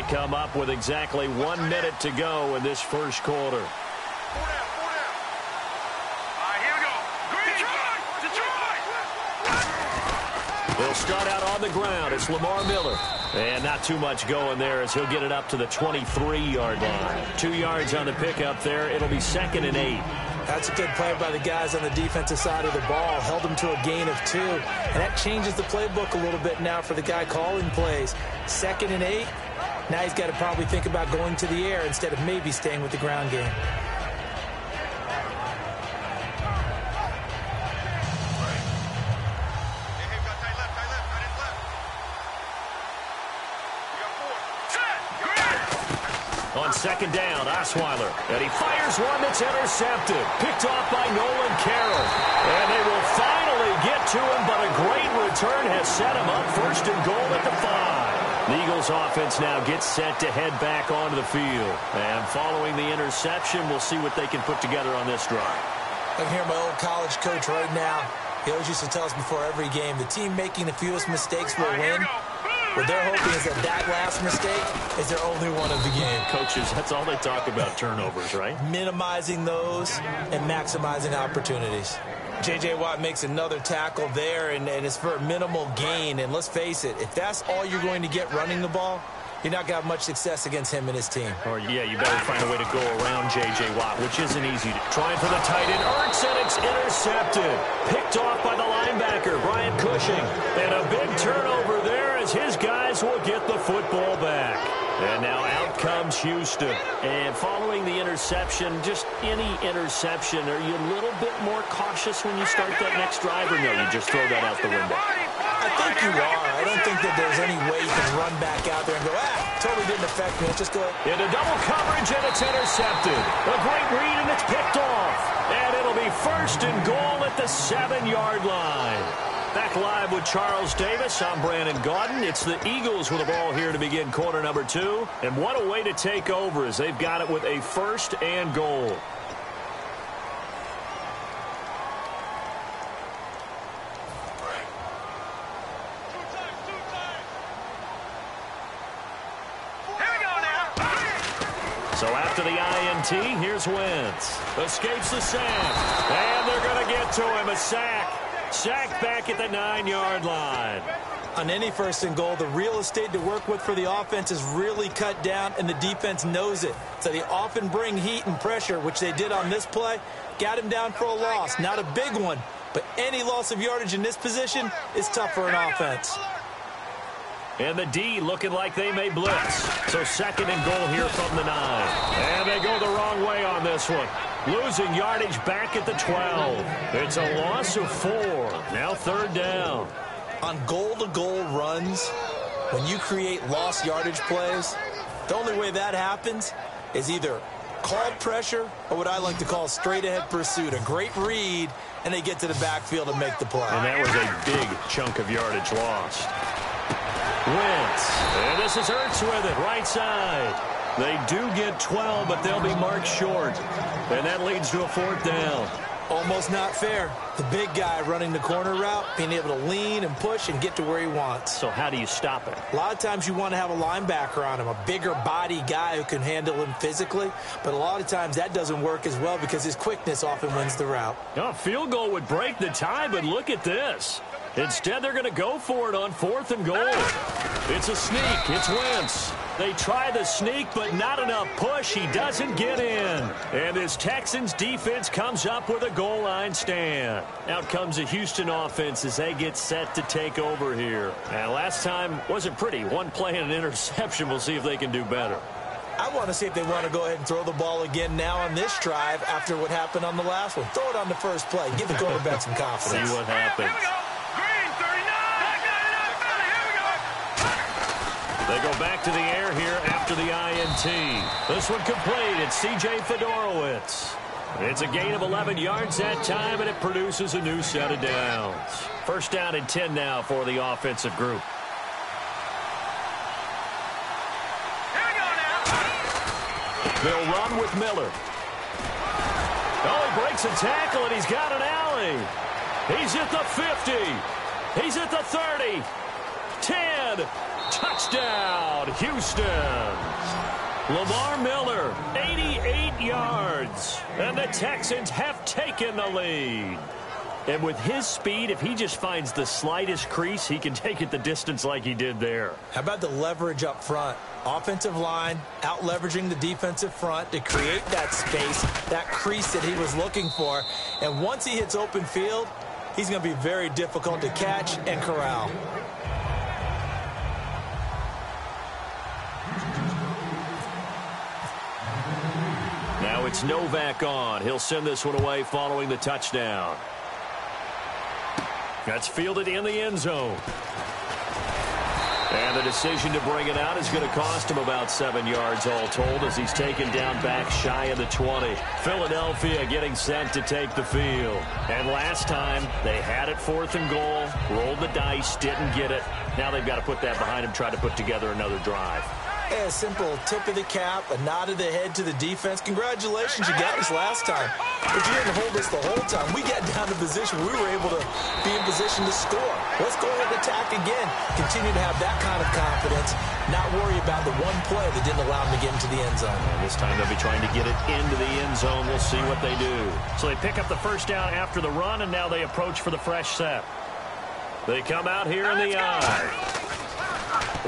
come up with exactly 1 minute to go in this first quarter. He'll start out on the ground. It's Lamar Miller. And not too much going there as he'll get it up to the 23-yard line. 2 yards on the pickup there. It'll be 2nd and 8. That's a good play by the guys on the defensive side of the ball. Held them to a gain of 2. And that changes the playbook a little bit now for the guy calling plays. 2nd and 8. Now he's got to probably think about going to the air instead of maybe staying with the ground game. On 2nd down, Osweiler. And he fires one that's intercepted. Picked off by Nolan Carroll. And they will finally get to him, but a great return has set him up 1st and goal at the 5. The Eagles offense now gets set to head back onto the field. And following the interception, we'll see what they can put together on this drive. I can hear my old college coach right now. He always used to tell us before every game, the team making the fewest mistakes will win. What they're hoping is that last mistake is their only one of the game. Coaches, that's all they talk about, turnovers, right? Minimizing those and maximizing opportunities. J.J. Watt makes another tackle there, and it's for a minimal gain. And let's face it, if that's all you're going to get running the ball, you're not going to have much success against him and his team. Or, yeah, you better find a way to go around J.J. Watt, which isn't easy. Trying for the tight end. Ertz, and it's intercepted. Picked off by the linebacker, Brian Cushing. And a big turnover there as his guys will get the football back. And now out comes Houston. And following the interception, just any interception, are you a little bit more cautious when you start that next drive, or no, you just throw that out the window? I think you are. I don't think that there's any way you can run back out there and go, totally didn't affect me. Let's just go ahead. Into double coverage, and it's intercepted. A great read, and it's picked off. And it'll be 1st and goal at the 7-yard line. Back live with Charles Davis. I'm Brandon Gaudin. It's the Eagles with the ball here to begin quarter number 2. And what a way to take over as they've got it with a 1st and goal. So after the INT, here's Wentz. Escapes the sack. And they're going to get to him. A sack. Sacked back at the 9-yard line. On any 1st and goal, the real estate to work with for the offense is really cut down, and the defense knows it. So they often bring heat and pressure, which they did on this play. Got him down for a loss. Not a big one, but any loss of yardage in this position is tough for an offense. And the D looking like they may blitz. So 2nd and goal here from the 9. And they go the wrong way on this one. Losing yardage back at the 12. It's a loss of 4. Now 3rd down. On goal-to-goal runs, when you create lost yardage plays, the only way that happens is either called pressure or what I like to call straight-ahead pursuit. A great read, and they get to the backfield and make the play. And that was a big chunk of yardage lost. Wentz. And this is Ertz with it, right side. They do get 12, but they'll be marked short. And that leads to a 4th down. Almost not fair. The big guy running the corner route, being able to lean and push and get to where he wants. So how do you stop it? A lot of times you want to have a linebacker on him, a bigger body guy who can handle him physically. But a lot of times that doesn't work as well because his quickness often wins the route. A field goal would break the tie, but look at this. Instead, they're going to go for it on 4th and goal. It's a sneak. It's Wentz. They try the sneak, but not enough push. He doesn't get in. And this Texans defense comes up with a goal line stand. Out comes the Houston offense as they get set to take over here. Now, last time wasn't pretty. One play and an interception. We'll see if they can do better. I want to see if they want to go ahead and throw the ball again now on this drive after what happened on the last one. Throw it on the first play. Give the quarterback some confidence. See what happens. They go back to the air here after the INT. This one complete. It's C.J. Fedorowicz. It's a gain of 11 yards that time, and it produces a new set of downs. 1st down and 10 now for the offensive group. They'll run with Miller. Oh, he breaks a tackle, and he's got an alley. He's at the 50. He's at the 30. 10. Touchdown, Houston. Lamar Miller, 88 yards. And the Texans have taken the lead. And with his speed, if he just finds the slightest crease, he can take it the distance like he did there. How about the leverage up front? Offensive line out-leveraging the defensive front to create that space, that crease that he was looking for. And once he hits open field, he's going to be very difficult to catch and corral. Now it's Novak on. He'll send this one away following the touchdown. That's fielded in the end zone. And the decision to bring it out is going to cost him about 7 yards all told as he's taken down back shy of the 20. Philadelphia getting set to take the field. And last time they had it 4th and goal, rolled the dice, didn't get it. Now they've got to put that behind him, try to put together another drive. Yeah, a simple tip of the cap, a nod of the head to the defense. Congratulations, you got us last time. But you didn't hold us the whole time. We got down to position. We were able to be in position to score. Let's go ahead and attack again. Continue to have that kind of confidence. Not worry about the one play that didn't allow them to get into the end zone. And this time they'll be trying to get it into the end zone. We'll see what they do. So they pick up the first down after the run, and now they approach for the fresh set. They come out here in the eye.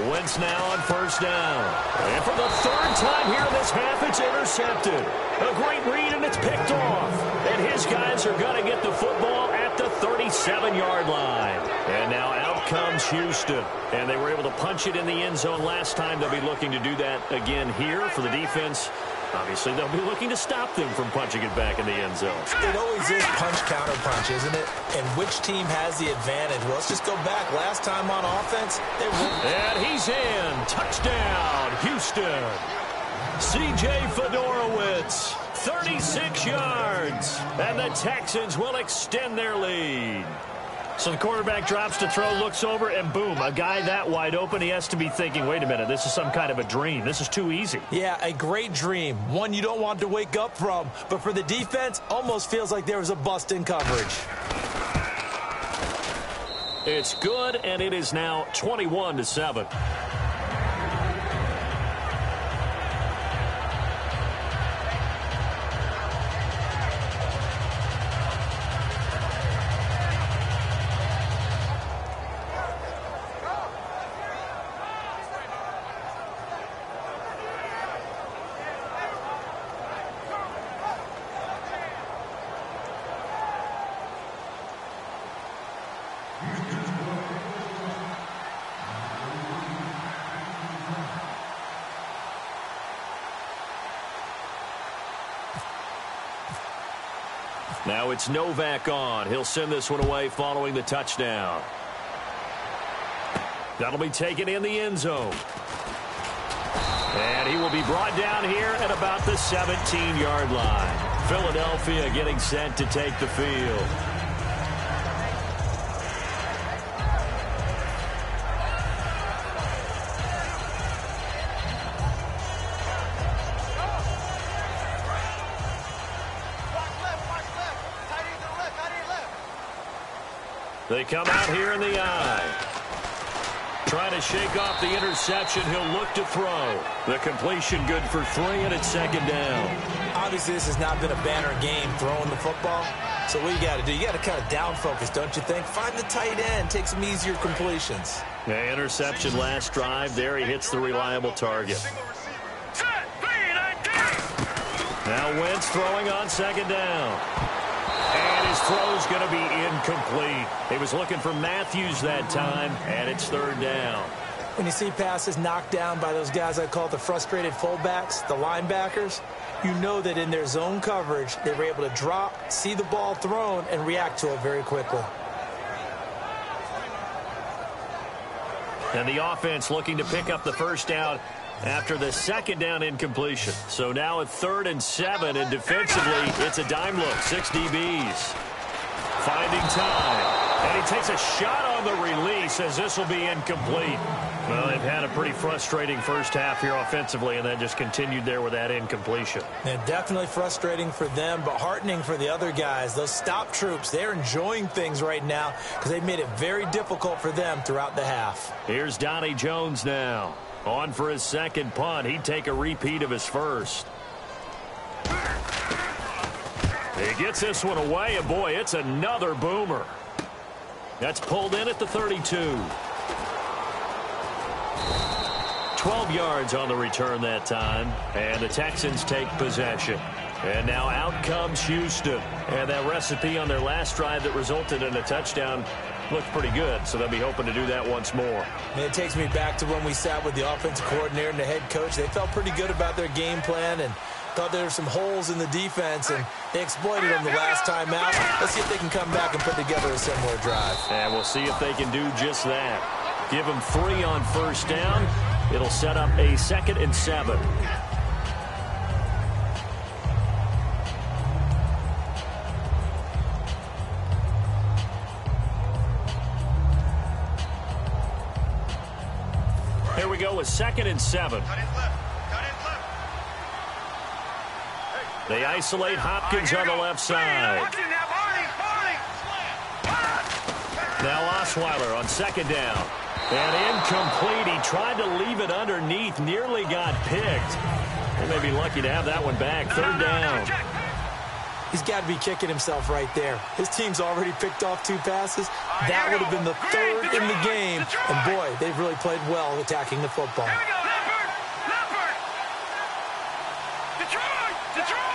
Wentz now on first down. And for the 3rd time here in this half, it's intercepted. A great read, and it's picked off. And his guys are going to get the football at the 37-yard line. And now out comes Houston. And they were able to punch it in the end zone last time. They'll be looking to do that again here for the defense. Obviously, they'll be looking to stop them from punching it back in the end zone. It always is punch-counter-punch, isn't it? And which team has the advantage? Well, let's just go back. Last time on offense, they won. And he's in. Touchdown, Houston. C.J. Fedorowicz, 36 yards. And the Texans will extend their lead. So the quarterback drops to throw, looks over, and boom, a guy that wide open, he has to be thinking, wait a minute, this is some kind of a dream. This is too easy. Yeah, a great dream. One you don't want to wake up from. But for the defense, almost feels like there was a bust in coverage. It's good, and it is now 21-7. Now it's Novak on. He'll send this one away following the touchdown. That'll be taken in the end zone. And he will be brought down here at about the 17-yard line. Philadelphia getting set to take the field. They come out here in the eye. Trying to shake off the interception. He'll look to throw. The completion good for 3, and it's 2nd down. Obviously, this has not been a banner game throwing the football. So what you got to do, you got to kind of down focus, don't you think? Find the tight end. Take some easier completions. Yeah, interception last drive. There he hits the reliable target. Now Wentz throwing on 2nd down. And his throw's going to be incomplete. He was looking for Matthews that time, and it's 3rd down. When you see passes knocked down by those guys I call the frustrated fullbacks, the linebackers, you know that in their zone coverage, they were able to drop, see the ball thrown, and react to it very quickly. And the offense looking to pick up the first down after the 2nd down incompletion. So now at 3rd and 7, and defensively, it's a dime look. 6 DBs. Finding time. And he takes a shot on the release as this will be incomplete. Well, they've had a pretty frustrating first half here offensively, and then just continued there with that incompletion. And definitely frustrating for them, but heartening for the other guys. Those stop troops, they're enjoying things right now because they've made it very difficult for them throughout the half. Here's Donnie Jones now. On for his second punt. He'd take a repeat of his first. He gets this one away, and boy, it's another boomer. That's pulled in at the 32. 12 yards on the return that time, and the Texans take possession. And now out comes Houston. And that recipe on their last drive that resulted in a touchdown looked pretty good, so they'll be hoping to do that once more. And it takes me back to when we sat with the offensive coordinator and the head coach. They felt pretty good about their game plan and thought there were some holes in the defense, and they exploited them the last time out. Let's see if they can come back and put together a similar drive. And we'll see if they can do just that. Give them 3 on first down. It'll set up a 2nd and 7. Here we go with 2nd and 7. They isolate Hopkins on the left side. Now Osweiler on 2nd down. And incomplete. He tried to leave it underneath. Nearly got picked. They may be lucky to have that one back. 3rd down. He's got to be kicking himself right there. His team's already picked off 2 passes. That would have been the 3rd in the game. And, boy, they've really played well attacking the football.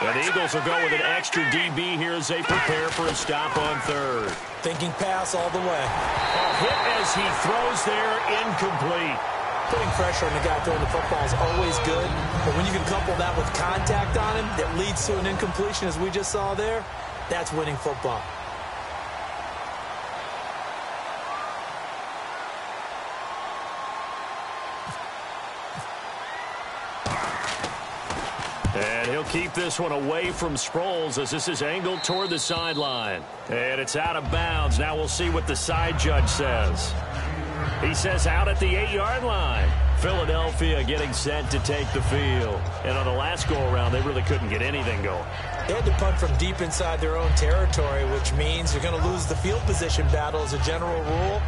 And the Eagles will go with an extra DB here as they prepare for a stop on 3rd. Thinking pass all the way. A hit as he throws there, incomplete. Putting pressure on the guy throwing the football is always good, but when you can couple that with contact on him that leads to an incompletion, as we just saw there, that's winning football. And he'll keep this one away from Sproles as this is angled toward the sideline. And it's out of bounds. Now we'll see what the side judge says. He says out at the 8-yard line. Philadelphia getting set to take the field. And on the last go-around, they really couldn't get anything going. They had to punt from deep inside their own territory, which means you're going to lose the field position battle as a general rule.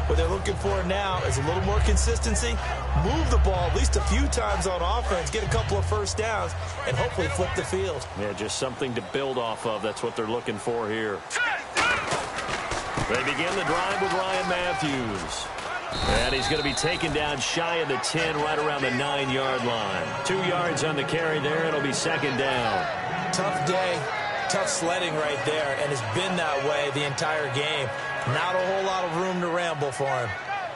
What they're looking for now is a little more consistency, move the ball at least a few times on offense, get a couple of first downs, and hopefully flip the field. Yeah, just something to build off of. That's what they're looking for here. They begin the drive with Ryan Matthews. And he's going to be taken down shy of the 10, right around the 9-yard line. 2 yards on the carry there. It'll be 2nd down. Tough day, tough sledding right there, and it's been that way the entire game. Not a whole lot of room to ramble for him.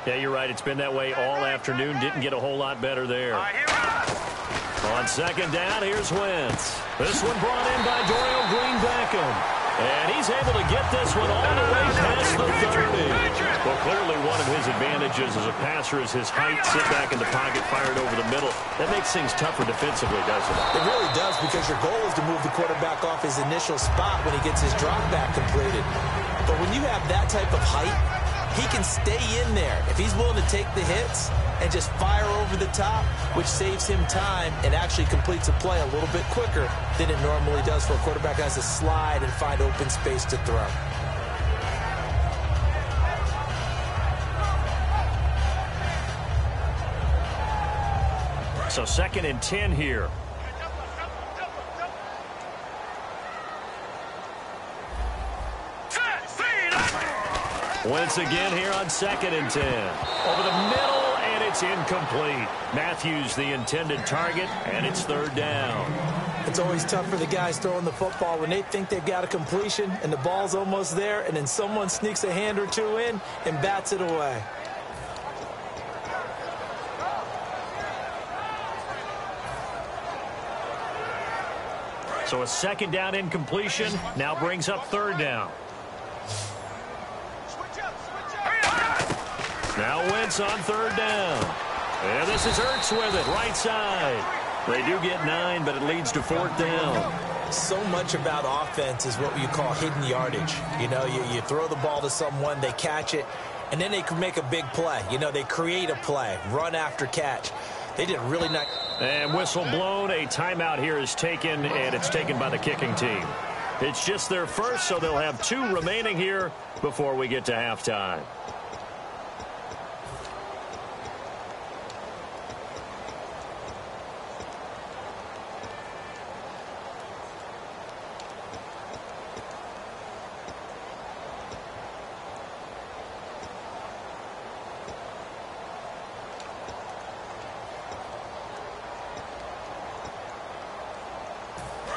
Yeah, you're right. It's been that way all afternoon. Didn't get a whole lot better there. On 2nd down, here's Wentz. This one brought in by Dorial Green-Beckham. And he's able to get this one all the way past the 30. Well, clearly one of his advantages as a passer is his height. Sit back in the pocket, fired over the middle. That makes things tougher defensively, doesn't it? It really does, because your goal is to move the quarterback off his initial spot when he gets his drop back completed. But when you have that type of height, he can stay in there. If he's willing to take the hits and just fire over the top, which saves him time and actually completes a play a little bit quicker than it normally does for a quarterback that has to slide and find open space to throw. So 2nd and 10 here. Once again here on 2nd and 10. Over the middle, and it's incomplete. Matthews the intended target, and it's 3rd down. It's always tough for the guys throwing the football when they think they've got a completion and the ball's almost there, and then someone sneaks a hand or two in and bats it away. So a 2nd down incompletion now brings up 3rd down. Now Wentz on 3rd down. And this is Ertz with it, right side. They do get 9, but it leads to 4th down. So much about offense is what you call hidden yardage. You know, you throw the ball to someone, they catch it, and then they can make a big play. You know, they create a play, run after catch. They did really nice. And whistle blown. A timeout here is taken, and it's taken by the kicking team. It's just their first, so they'll have 2 remaining here before we get to halftime.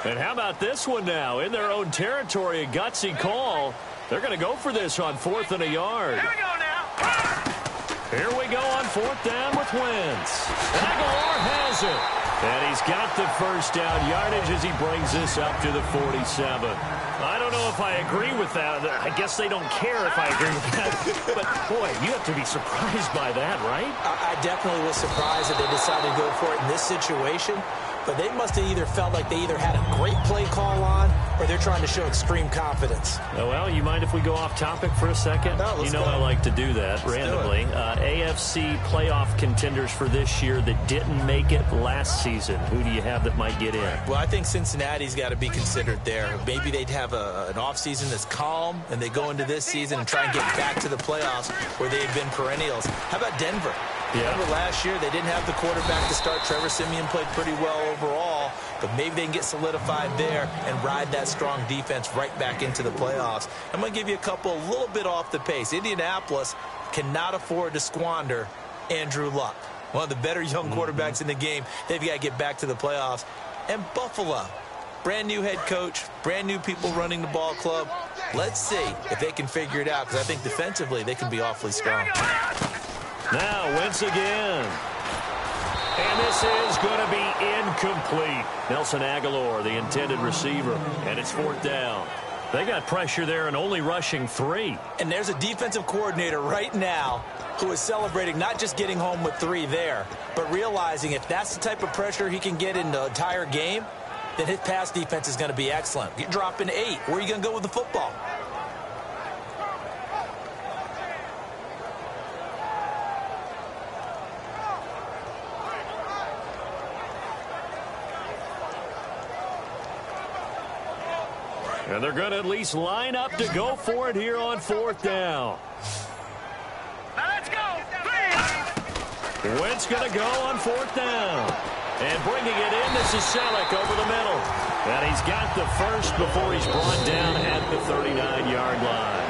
And how about this one now? In their own territory, a gutsy call. They're going to go for this on 4th and a yard. Here we go now. Here we go on 4th down with Wentz. Aguilar has it. And he's got the first down yardage as he brings this up to the 47. I don't know if I agree with that. I guess they don't care if I agree with that. But, boy, you have to be surprised by that, right? I definitely was surprised that they decided to go for it in this situation. But they must have either felt like they either had a great play call on or they're trying to show extreme confidence. Oh, well, you mind if we go off topic for a second? No, you know I like to do that randomly. AFC playoff contenders for this year that didn't make it last season. Who do you have that might get in? Well, I think Cincinnati's got to be considered there. Maybe they'd have an offseason that's calm, and they go into this season and try and get back to the playoffs where they've been perennials. How about Denver? Yeah. Remember last year, they didn't have the quarterback to start. Trevor Siemian played pretty well overall, but maybe they can get solidified there and ride that strong defense right back into the playoffs. I'm going to give you a couple a little bit off the pace. Indianapolis cannot afford to squander Andrew Luck, one of the better young quarterbacks in the game. They've got to get back to the playoffs. And Buffalo, brand new head coach, brand new people running the ball club. Let's see if they can figure it out, because I think defensively they can be awfully strong. Now, Wentz again. And this is going to be incomplete. Nelson Aguilar, the intended receiver, and it's 4th down. They got pressure there and only rushing 3. And there's a defensive coordinator right now who is celebrating not just getting home with 3 there, but realizing if that's the type of pressure he can get in the entire game, then his pass defense is going to be excellent. You're dropping 8. Where are you going to go with the football? And they're going to at least line up to go for it here on 4th down. Let's go. Wentz going to go on 4th down. And bringing it in, this is Selleck over the middle. And he's got the first before he's brought down at the 39-yard line.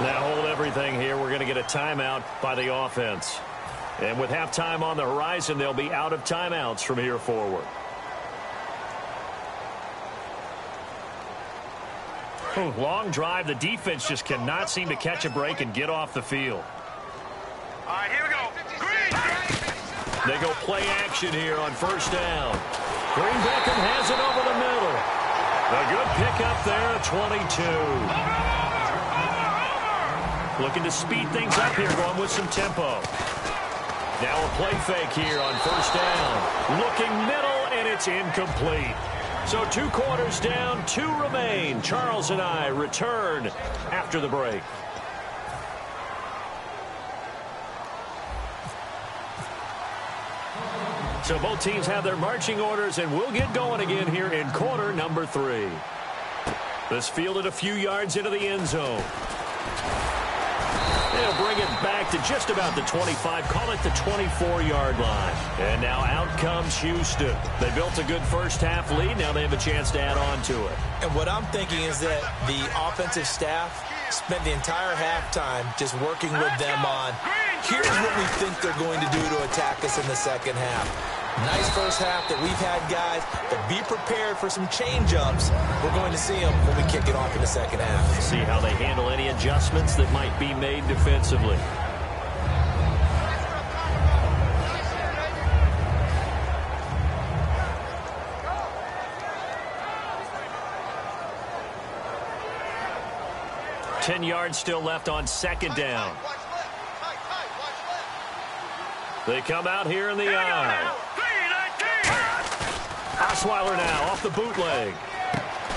Now hold everything here. We're going to get a timeout by the offense. And with halftime on the horizon, they'll be out of timeouts from here forward. Long drive. The defense just cannot seem to catch a break and get off the field. All right, here we go. Green. They go play action here on 1st down. Green Beckham has it over the middle. A good pickup there at 22. Looking to speed things up here, going with some tempo. Now a play fake here on 1st down. Looking middle, and it's incomplete. So 2 quarters down, 2 remain. Charles and I return after the break. So both teams have their marching orders, and we'll get going again here in quarter number 3. This fielded a few yards into the end zone. They'll bring it back to just about the 25, call it the 24-yard line. And now out comes Houston. They built a good first-half lead. Now they have a chance to add on to it. And what I'm thinking is that the offensive staff spent the entire halftime just working with them on, here's what we think they're going to do to attack us in the second half. Nice first half that we've had, guys, but be prepared for some change-ups. We're going to see them when we kick it off in the second half. See how they handle any adjustments that might be made defensively. Ten yards still left on 2nd down. They come out here in the eye. Osweiler now off the bootleg.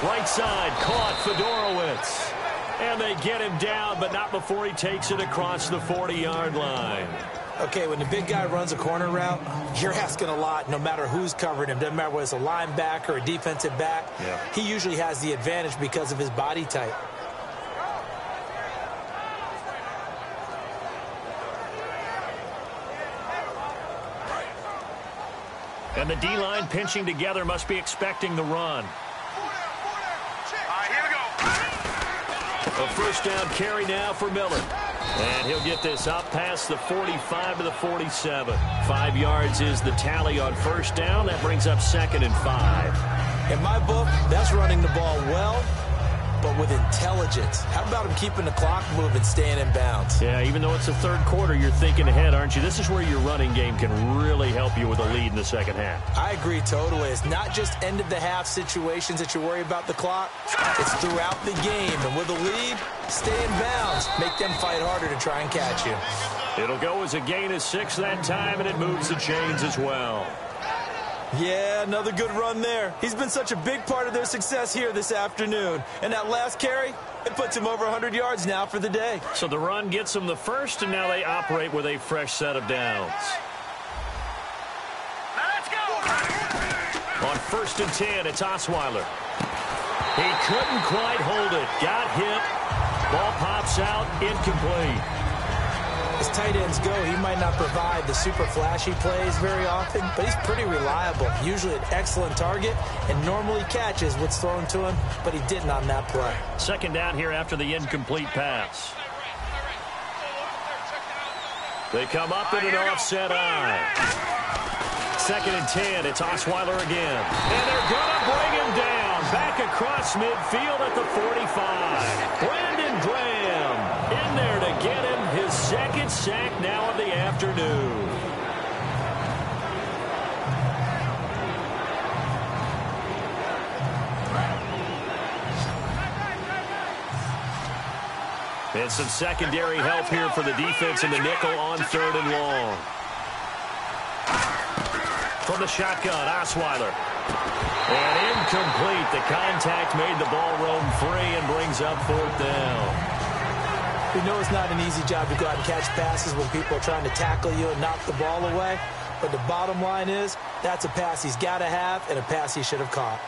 Right side, caught Fedorowicz. And they get him down, but not before he takes it across the 40-yard line. Okay, when the big guy runs a corner route, you're asking a lot no matter who's covering him. Doesn't matter whether it's a linebacker or a defensive back. Yeah. He usually has the advantage because of his body type. And the D-line pinching together must be expecting the run. Here we go. A first down carry now for Miller. And he'll get this up past the 45 to the 47. 5 yards is the tally on first down. That brings up 2nd and 5. In my book, that's running the ball well, but with intelligence. How about him keeping the clock moving, staying in bounds? Yeah, even though it's the third quarter, you're thinking ahead, aren't you? This is where your running game can really help you with a lead in the second half. I agree totally. It's not just end-of-the-half situations that you worry about the clock. It's throughout the game. And with a lead, stay in bounds. Make them fight harder to try and catch you. It'll go as a gain of 6 that time, and it moves the chains as well. Yeah, another good run there. He's been such a big part of their success here this afternoon. And that last carry, it puts him over 100 yards now for the day. So the run gets them the first, and now they operate with a fresh set of downs. Now let's go. On 1st and 10, it's Osweiler. He couldn't quite hold it. Got hit. Ball pops out, incomplete. As tight ends go, he might not provide the super flashy plays very often, but he's pretty reliable. Usually an excellent target and normally catches what's thrown to him, but he didn't on that play. 2nd down here after the incomplete pass. They come up in an offset eye. 2nd and 10, it's Osweiler again. And they're going to bring him down. Back across midfield at the 45. Brandon Graham in there to get him his 2nd sack now of the afternoon. And some secondary help here for the defense in the nickel on 3rd and long. From the shotgun, Osweiler. And incomplete. The contact made the ball roam free and brings up 4th down. We know it's not an easy job to go out and catch passes when people are trying to tackle you and knock the ball away. But the bottom line is, that's a pass he's got to have and a pass he should have caught.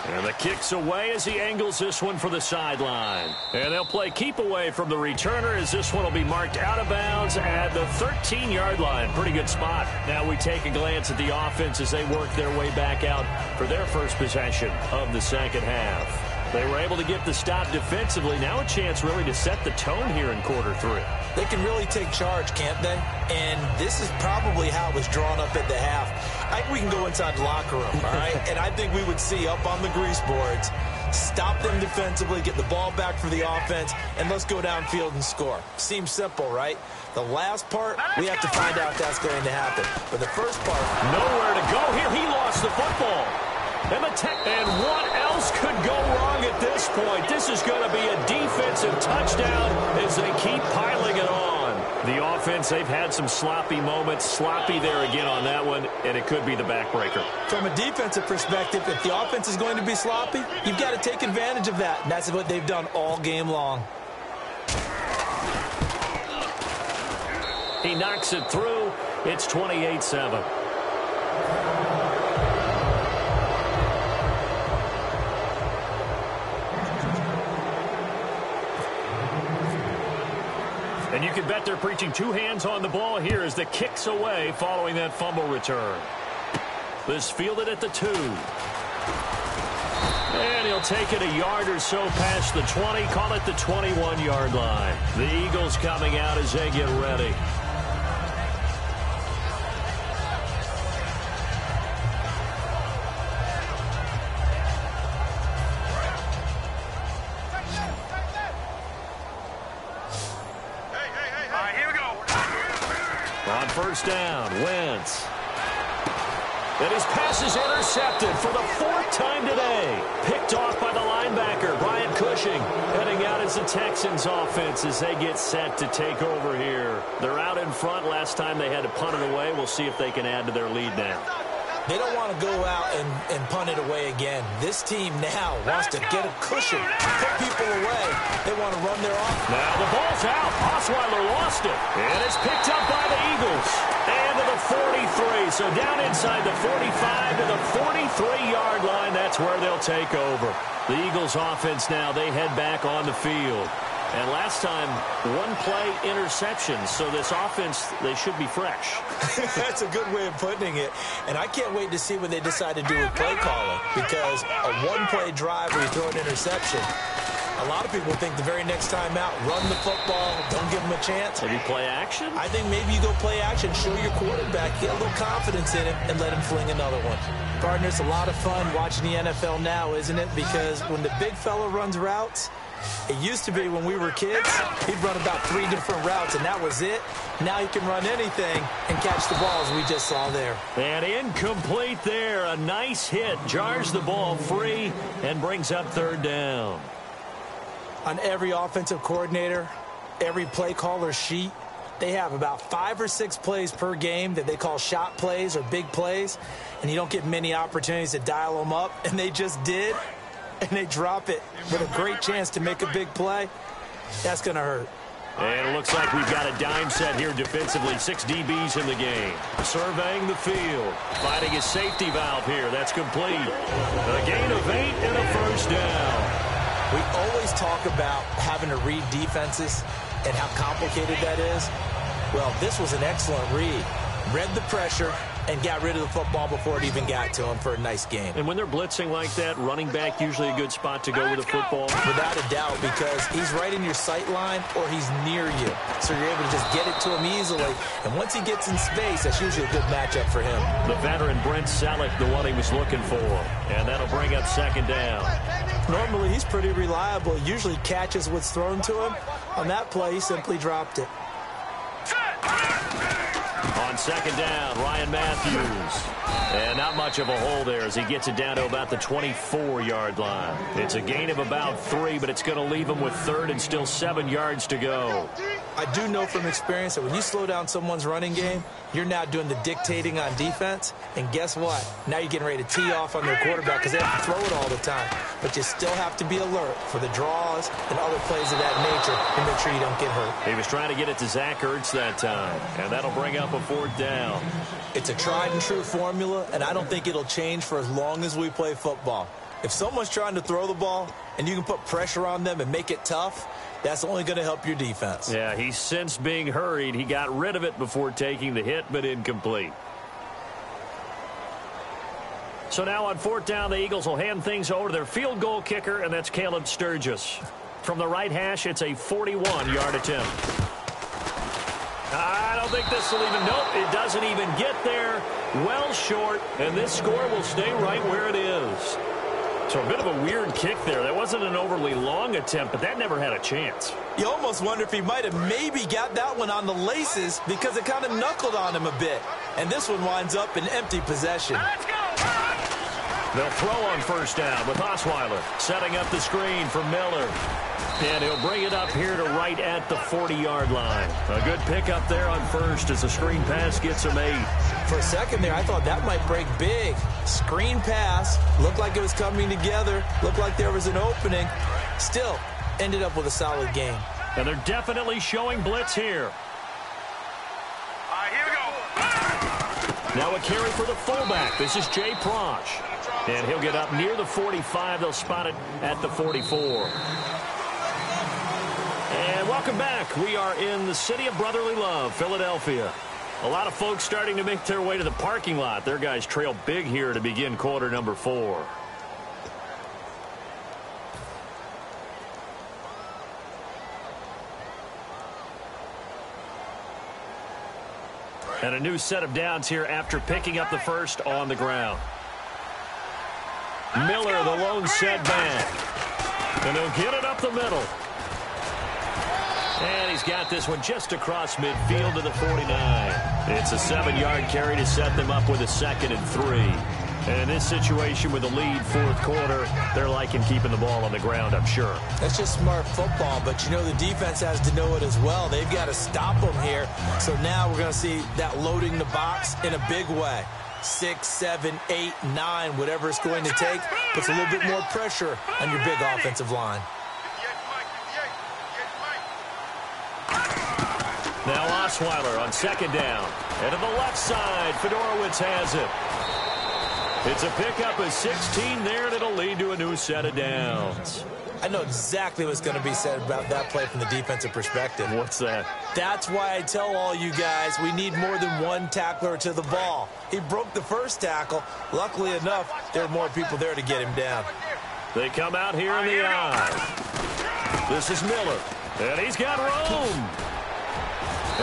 And the kick's away as he angles this one for the sideline. And they'll play keep away from the returner as this one will be marked out of bounds at the 13-yard line. Pretty good spot. Now we take a glance at the offense as they work their way back out for their first possession of the second half. They were able to get the stop defensively. Now a chance really to set the tone here in quarter 3. They can really take charge, can't they? And this is probably how it was drawn up at the half. I think we can go inside the locker room, all right? And I think we would see up on the grease boards, stop them defensively, get the ball back for the offense, and let's go downfield and score. Seems simple, right? The last part, we have to find out if that's going to happen. But the first part, nowhere to go here. He lost the football. And what else could go wrong at this point? This is going to be a defensive touchdown as they keep piling it on. The offense, they've had some sloppy moments. Sloppy there again on that one, and it could be the backbreaker. From a defensive perspective, if the offense is going to be sloppy, you've got to take advantage of that. And that's what they've done all game long. He knocks it through. It's 28-7. And you can bet they're preaching 2 hands on the ball here as the kick's away following that fumble return. This fielded at the 2. And he'll take it a yard or so past the 20, call it the 21-yard line. The Eagles coming out as they get ready. On first down, Wentz. And his pass is intercepted for the 4th time today. Picked off by the linebacker, Brian Cushing. Heading out as the Texans offense as they get set to take over here. They're out in front. Last time they had to punt it away. We'll see if they can add to their lead now. They don't want to go out and punt it away again. This team now wants to get a cushion, put people away. They want to run their offense. Now the ball's out. Osweiler lost it. And it's picked up by the Eagles. And to the 43. So down inside the 45 to the 43-yard line. That's where they'll take over. The Eagles offense now, they head back on the field. And last time, 1-play interception. So this offense, they should be fresh. That's a good way of putting it. And I can't wait to see what they decide to do with play calling. Because a 1-play drive where you throw an interception, a lot of people think the very next time out, run the football, don't give them a chance. Maybe play action? I think maybe you go play action, show your quarterback, get a little confidence in him, and let him fling another one. Partner, it's a lot of fun watching the NFL now, isn't it? Because when the big fella runs routes, it used to be when we were kids, he'd run about 3 different routes, and that was it. Now he can run anything and catch the balls we just saw there. And incomplete there. A nice hit. Jars the ball free and brings up 3rd down. On every offensive coordinator, every play caller sheet, they have about 5 or 6 plays per game that they call shot plays or big plays, and you don't get many opportunities to dial them up, and they just did. And they drop it with a great chance to make a big play. That's going to hurt. And it looks like we've got a dime set here defensively. 6 DBs in the game. Surveying the field. Finding a safety valve here. That's complete. A gain of 8 and a 1st down. We always talk about having to read defenses and how complicated that is. Well, this was an excellent read. Read the pressure and got rid of the football before it even got to him for a nice game. And when they're blitzing like that, running back usually a good spot to go with the football? Without a doubt, because he's right in your sight line or he's near you. So you're able to just get it to him easily. And once he gets in space, that's usually a good matchup for him. The veteran Brent Selleck, the one he was looking for. And that'll bring up 2nd down. Normally, he's pretty reliable. Usually catches what's thrown to him. On that play, he simply dropped it. On 2nd down, Ryan Matthews. And not much of a hole there as he gets it down to about the 24-yard line. It's a gain of about 3, but it's going to leave him with 3rd and still 7 yards to go. I do know from experience that when you slow down someone's running game, you're now doing the dictating on defense. And guess what? Now you're getting ready to tee off on their quarterback because they have to throw it all the time. But you still have to be alert for the draws and other plays of that nature and make sure you don't get hurt. He was trying to get it to Zach Ertz that time, and that'll bring up a 4th down. It's a tried-and-true formula, and I don't think it'll change for as long as we play football. If someone's trying to throw the ball and you can put pressure on them and make it tough, that's only going to help your defense. Yeah, he's since being hurried. He got rid of it before taking the hit, but incomplete. So now on 4th down, the Eagles will hand things over to their field goal kicker, and that's Caleb Sturgis. From the right hash, it's a 41-yard attempt. I don't think this will even, nope, it doesn't even get there. Well short, and this score will stay right where it is. So a bit of a weird kick there. That wasn't an overly long attempt, but that never had a chance. You almost wonder if he might have maybe got that one on the laces because it kind of knuckled on him a bit. And this one winds up in empty possession. They'll throw on 1st down with Osweiler setting up the screen for Miller. And he'll bring it up here to right at the 40-yard line. A good pickup there on 1st as the screen pass gets him 8. For a second there, I thought that might break big. Screen pass. Looked like it was coming together. Looked like there was an opening. Still, ended up with a solid game. And they're definitely showing blitz here. All right, here we go. Now a carry for the fullback. This is Jay Prosch. And he'll get up near the 45. They'll spot it at the 44. And welcome back. We are in the city of brotherly love, Philadelphia. A lot of folks starting to make their way to the parking lot. Their guys trail big here to begin quarter number 4. And a new set of downs here after picking up the first on the ground. Miller, the lone setback. And they'll get it up the middle. And he's got this one just across midfield to the 49. It's a 7-yard carry to set them up with a 2nd and 3. And in this situation with a lead fourth quarter, they're liking keeping the ball on the ground, I'm sure. That's just smart football, but you know the defense has to know it as well. They've got to stop them here. So now we're going to see that loading the box in a big way. 6, 7, 8, 9, whatever it's going to take, puts a little bit more pressure on your big offensive line. Now Osweiler on 2nd down. And to the left side, Fedorowicz has it. It's a pickup of 16 there, and it'll lead to a new set of downs. I know exactly what's going to be said about that play from the defensive perspective. What's that? That's why I tell all you guys we need more than one tackler to the ball. He broke the first tackle. Luckily enough, there were more people there to get him down. They come out here in the eye. This is Miller, and he's got room.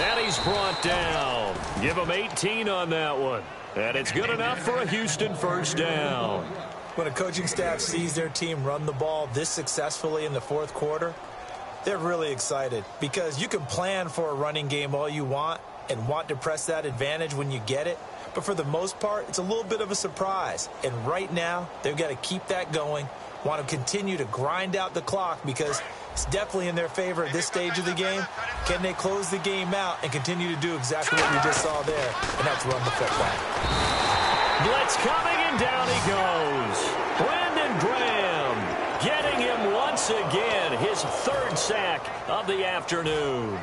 And he's brought down. Give him 18 on that one. And it's good enough for a Houston first down. When a coaching staff sees their team run the ball this successfully in the fourth quarter, they're really excited because you can plan for a running game all you want and want to press that advantage when you get it. But for the most part, it's a little bit of a surprise. And right now, they've got to keep that going, want to continue to grind out the clock because it's definitely in their favor at this stage of the game. Can they close the game out and continue to do exactly what we just saw there, and that's run the football? Blitz coming, and down he goes. Brandon Graham getting him once again, his 3rd sack of the afternoon.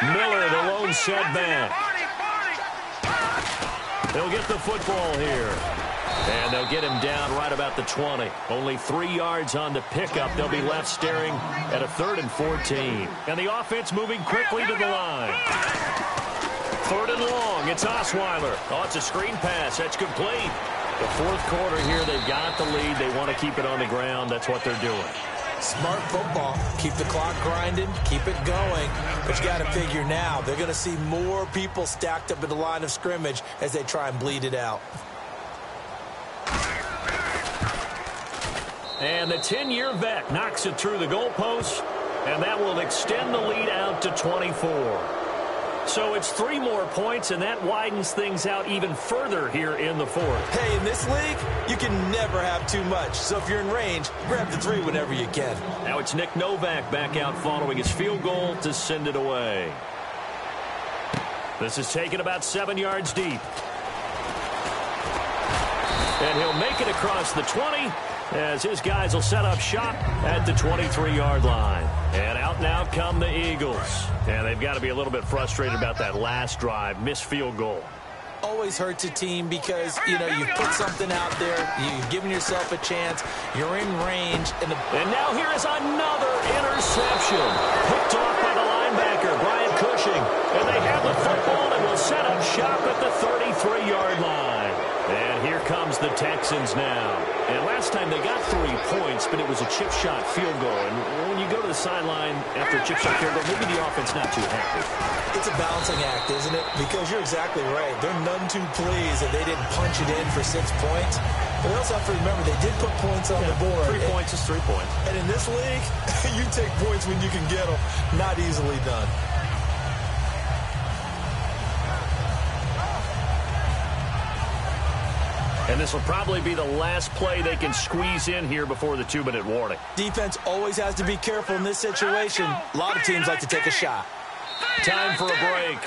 Miller, the lone setback. They'll get the football here. And they'll get him down right about the 20. Only 3 yards on the pickup. They'll be left staring at a 3rd and 14. And the offense moving quickly to the line. 3rd and long. It's Osweiler. Oh, it's a screen pass. That's complete. The fourth quarter here, they've got the lead. They want to keep it on the ground. That's what they're doing. Smart football. Keep the clock grinding. Keep it going. But you got to figure now, they're going to see more people stacked up at the line of scrimmage as they try and bleed it out. And the 10-year vet knocks it through the goalpost, and that will extend the lead out to 24. So it's 3 more points, and that widens things out even further here in the fourth. Hey, in this league, you can never have too much. So if you're in range, grab the 3 whenever you can. Now it's Nick Novak back out following his field goal to send it away. This is taken about 7 yards deep. And he'll make it across the 20 as his guys will set up shop at the 23-yard line. And out now come the Eagles. And they've got to be a little bit frustrated about that last drive, missed field goal. Always hurts a team because, you know, you put something out there, you've given yourself a chance, you're in range. And now here is another interception. Picked off by the linebacker, Brian Cushing. And they have the football and will set up shop at the 33-yard line. And here comes the Texans now. And last time they got 3 points, but it was a chip shot field goal. And when you go to the sideline after a chip shot field goal, maybe the offense not too happy. It's a balancing act, isn't it? Because you're exactly right. They're none too pleased that they didn't punch it in for 6 points. But they also have to remember they did put points on the board. 3 points is 3 points. And in this league, you take points when you can get them. Not easily done. And this will probably be the last play they can squeeze in here before the 2-minute warning. Defense always has to be careful in this situation. A lot of teams like to take a shot. Time for a break.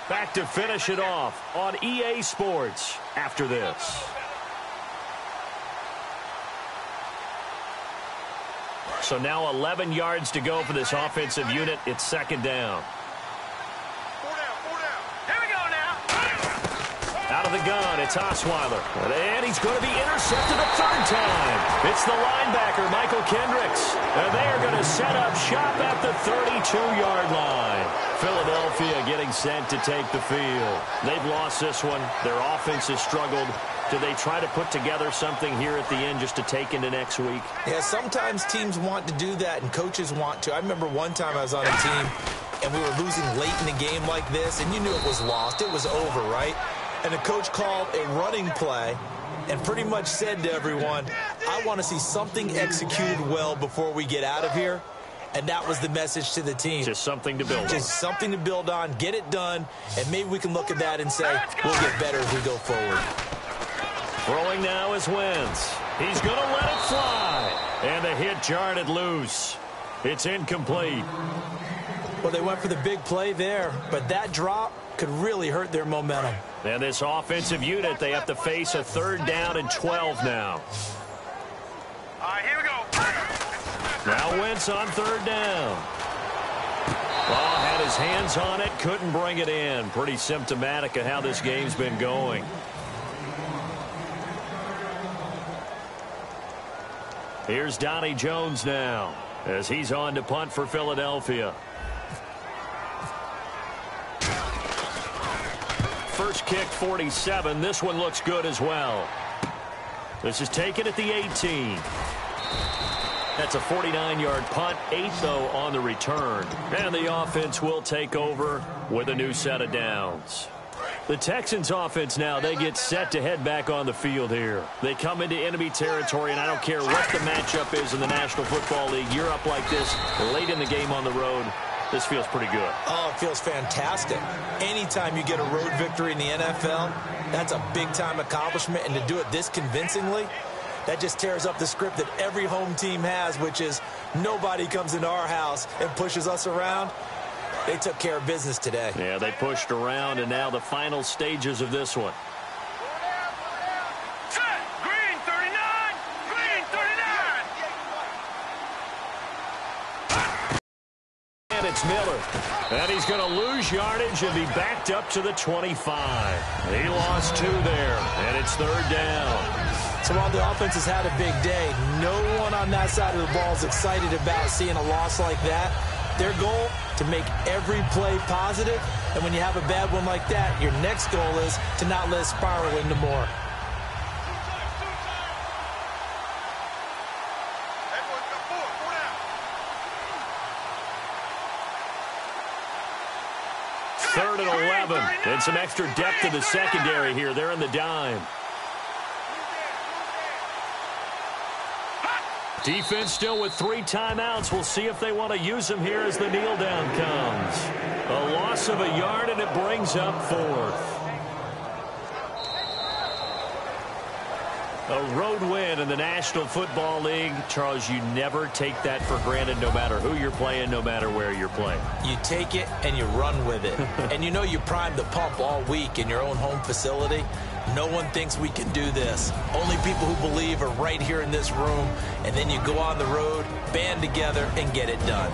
Back to finish it off on EA Sports after this. So now 11 yards to go for this offensive unit. It's 2nd down. Out of the gun, it's Osweiler. And he's going to be intercepted a 3rd time. It's the linebacker, Michael Kendricks. And they are going to set up shop at the 32-yard line. Philadelphia getting sent to take the field. They've lost this one. Their offense has struggled. Do they try to put together something here at the end just to take into next week? Yeah, sometimes teams want to do that and coaches want to. I remember one time I was on a team and we were losing late in the game like this, and you knew it was lost. It was over, right? And the coach called a running play and pretty much said to everyone, I want to see something executed well before we get out of here. And that was the message to the team. Just something to build on. Just something to build on, get it done, and maybe we can look at that and say, we'll get better as we go forward. Throwing now is Wentz. He's going to let it fly. And the hit jarred it loose. It's incomplete. Well, they went for the big play there, but that drop could really hurt their momentum. And this offensive unit, they have to face a 3rd down and 12 now. All right, here we go. Now Wentz on 3rd down. Ball had his hands on it, couldn't bring it in. Pretty symptomatic of how this game's been going. Here's Donnie Jones now as he's on to punt for Philadelphia. First kick, 47. This one looks good as well. This is taken at the 18. That's a 49-yard punt, 8 though on the return. And the offense will take over with a new set of downs. The Texans offense now, they get set to head back on the field here. They come into enemy territory, and I don't care what the matchup is in the National Football League. You're up like this late in the game on the road. This feels pretty good. Oh, it feels fantastic. Anytime you get a road victory in the NFL, that's a big-time accomplishment. And to do it this convincingly, that just tears up the script that every home team has, which is nobody comes into our house and pushes us around. They took care of business today. Yeah, they pushed around, and now the final stages of this one. Set. Green 39. Green 39. And it's Miller. And he's going to lose yardage and be backed up to the 25. He lost 2 there, and it's 3rd down. So while the offense has had a big day, no one on that side of the ball is excited about seeing a loss like that. Their goal, to make every play positive, and when you have a bad one like that, your next goal is to not let it spiral into more. Third and 11, and some extra depth to the secondary here. They're in the dime. Defense still with 3 timeouts. We'll see if they want to use them here as the kneel down comes. A loss of a yard, and it brings up 4th. A road win in the National Football League. Charles, you never take that for granted no matter who you're playing, no matter where you're playing. You take it and you run with it. And you know you primed the pump all week in your own home facility. No one thinks we can do this. Only people who believe are right here in this room. And then you go on the road, band together, and get it done.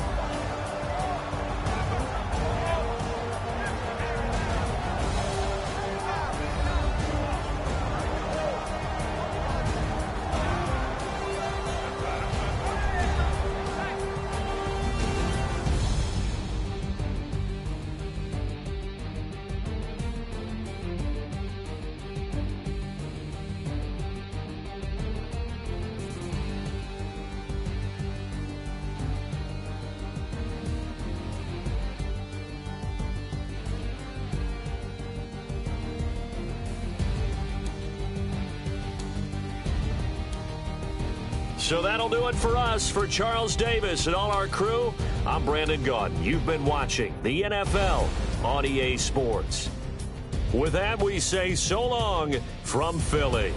So that'll do it for us. For Charles Davis and all our crew, I'm Brandon Gaudin. You've been watching the NFL on EA Sports. With that, we say so long from Philly.